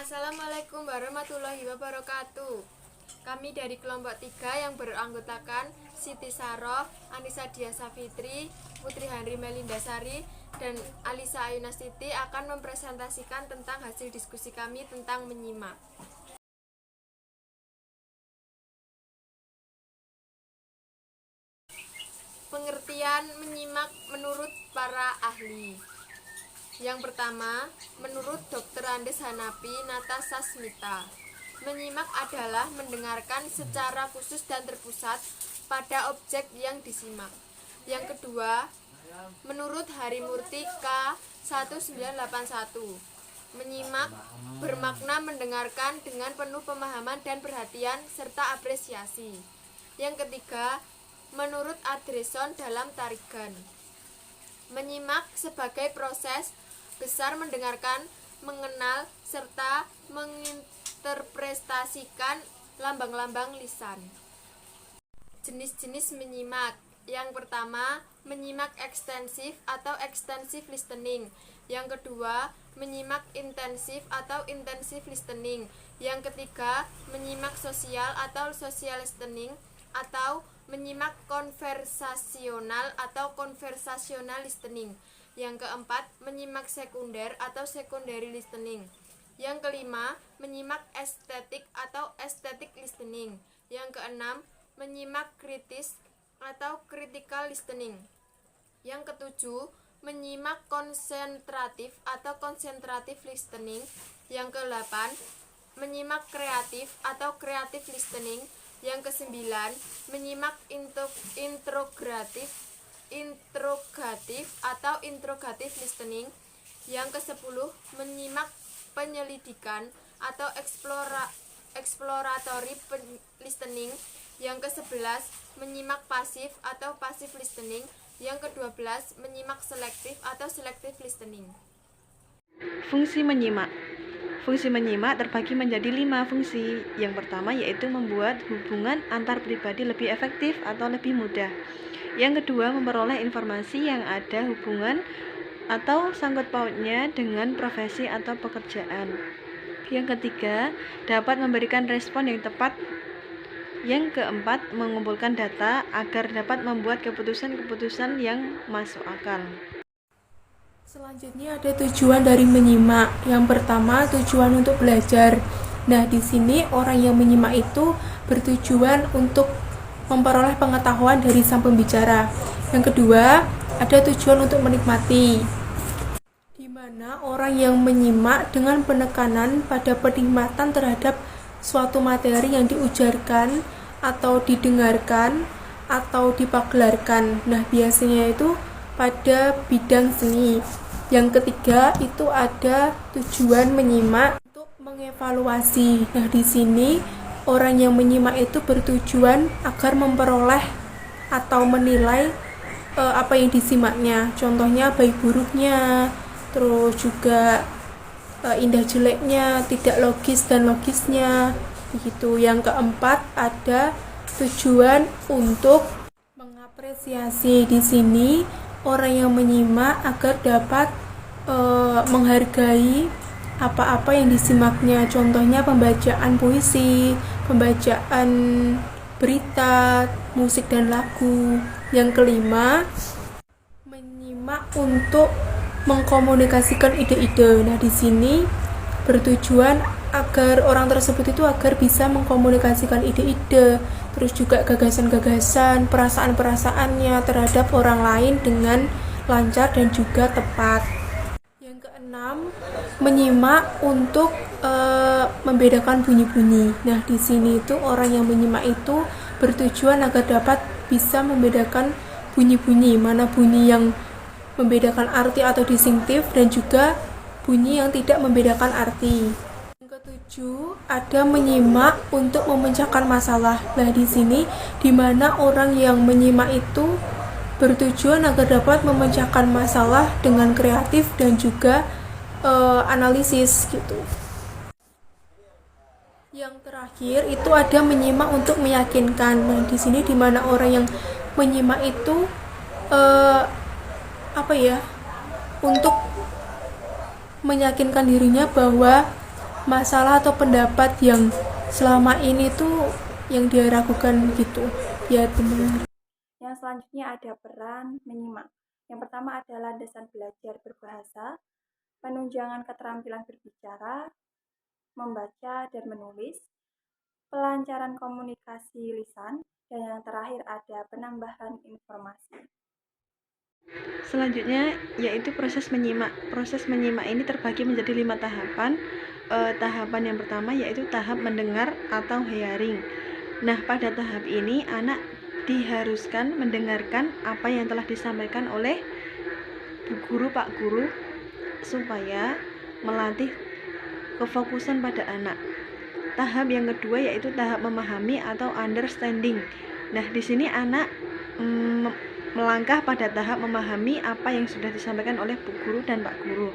Assalamualaikum warahmatullahi wabarakatuh. Kami dari kelompok 3 yang beranggotakan Siti Saroh, Anissa Diah Safitri, Putri Henry Melindasari, dan Alisa Ayunastiti akan mempresentasikan tentang hasil diskusi kami tentang menyimak. Pengertian menyimak menurut para ahli. Yang pertama, menurut Dr. Andes Hanapi Natasasmita, menyimak adalah mendengarkan secara khusus dan terpusat pada objek yang disimak. Yang kedua, menurut Harimurti K. 1981, menyimak bermakna mendengarkan dengan penuh pemahaman dan perhatian serta apresiasi. Yang ketiga, menurut Andresen dalam Tarigan, menyimak sebagai proses besar mendengarkan, mengenal, serta menginterpretasikan lambang-lambang lisan. Jenis-jenis menyimak. Yang pertama, menyimak ekstensif atau extensive listening. Yang kedua, menyimak intensif atau intensive listening. Yang ketiga, menyimak sosial atau social listening, atau menyimak konversasional atau conversational listening. Yang keempat, menyimak sekunder atau secondary listening. Yang kelima, menyimak estetik atau aesthetic listening. Yang keenam, menyimak kritis atau critical listening. Yang ketujuh, menyimak konsentratif atau concentrative listening. Yang kedelapan, menyimak kreatif atau creative listening. Yang kesembilan, menyimak interrogatif atau interrogative listening. Yang ke-10, menyimak penyelidikan atau exploratory listening. Yang ke-11, menyimak pasif atau passive listening. Yang ke-12, menyimak selektif atau selective listening. Fungsi menyimak. Fungsi menyimak terbagi menjadi 5 fungsi. Yang pertama yaitu membuat hubungan antar pribadi lebih efektif atau lebih mudah. Yang kedua, memperoleh informasi yang ada hubungan atau sangkut pautnya dengan profesi atau pekerjaan. Yang ketiga, dapat memberikan respon yang tepat. Yang keempat, mengumpulkan data agar dapat membuat keputusan-keputusan yang masuk akal. Selanjutnya ada tujuan dari menyimak. Yang pertama, tujuan untuk belajar. Nah, di sini orang yang menyimak itu bertujuan untuk memperoleh pengetahuan dari sang pembicara. Yang kedua, ada tujuan untuk menikmati, di mana orang yang menyimak dengan penekanan pada penikmatan terhadap suatu materi yang diujarkan atau didengarkan atau dipaglarkan. Nah, biasanya itu pada bidang seni. Yang ketiga itu ada tujuan menyimak untuk mengevaluasi. Nah, di sini orang yang menyimak itu bertujuan agar memperoleh atau menilai apa yang disimaknya. Contohnya baik buruknya, terus juga indah jeleknya, tidak logis dan logisnya, begitu. Yang keempat ada tujuan untuk mengapresiasi. Di sini orang yang menyimak agar dapat menghargai apa-apa yang disimaknya. Contohnya pembacaan puisi, pembacaan berita, musik dan lagu. Yang kelima, menyimak untuk mengkomunikasikan ide-ide. Nah, di sini bertujuan agar orang tersebut itu agar bisa mengkomunikasikan ide-ide, terus juga gagasan-gagasan, perasaan-perasaannya terhadap orang lain dengan lancar dan juga tepat. Yang keenam, menyimak untuk membedakan bunyi-bunyi. Nah, di sini itu orang yang menyimak itu bertujuan agar dapat bisa membedakan bunyi-bunyi, mana bunyi yang membedakan arti atau distinktif dan juga bunyi yang tidak membedakan arti. Yang ketujuh, ada menyimak untuk memecahkan masalah. Nah, di sini di mana orang yang menyimak itu bertujuan agar dapat memecahkan masalah dengan kreatif dan juga analisis gitu. Yang terakhir itu ada menyimak untuk meyakinkan. Nah, di sini di mana orang yang menyimak itu untuk meyakinkan dirinya bahwa masalah atau pendapat yang selama ini tuh yang dia ragukan gitu, biar benar. Yang selanjutnya ada peran menyimak. Yang pertama ada landasan belajar berbahasa, penunjangan keterampilan berbicara, membaca dan menulis, pelancaran komunikasi lisan, dan yang terakhir ada penambahan informasi. Selanjutnya yaitu proses menyimak. Proses menyimak ini terbagi menjadi 5 tahapan. Tahapan yang pertama yaitu tahap mendengar atau hearing. Nah, pada tahap ini anak diharuskan mendengarkan apa yang telah disampaikan oleh Bu Guru, Pak Guru, supaya melatih kefokusan pada anak. Tahap yang kedua yaitu tahap memahami atau understanding. Nah, di sini anak melangkah pada tahap memahami apa yang sudah disampaikan oleh Bu Guru dan Pak Guru.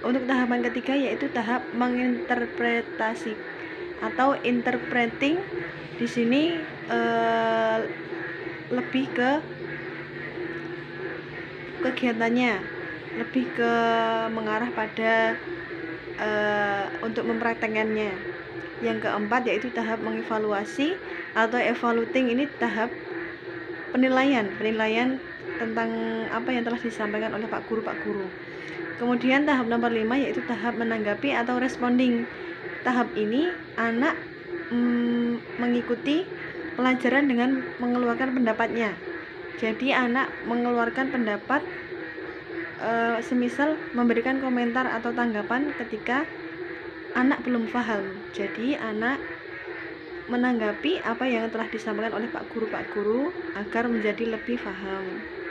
Untuk tahapan ketiga yaitu tahap menginterpretasi atau interpreting. Di sini lebih ke kegiatannya, lebih ke mengarah pada untuk mempraktekannya. Yang keempat yaitu tahap mengevaluasi atau evaluating. Ini tahap penilaian tentang apa yang telah disampaikan oleh Pak Guru. Kemudian tahap nomor 5 yaitu tahap menanggapi atau responding. Tahap ini anak mengikuti pelajaran dengan mengeluarkan pendapatnya. Jadi anak mengeluarkan pendapat semisal memberikan komentar atau tanggapan ketika anak belum paham. Jadi anak menanggapi apa yang telah disampaikan oleh Pak Guru agar menjadi lebih paham.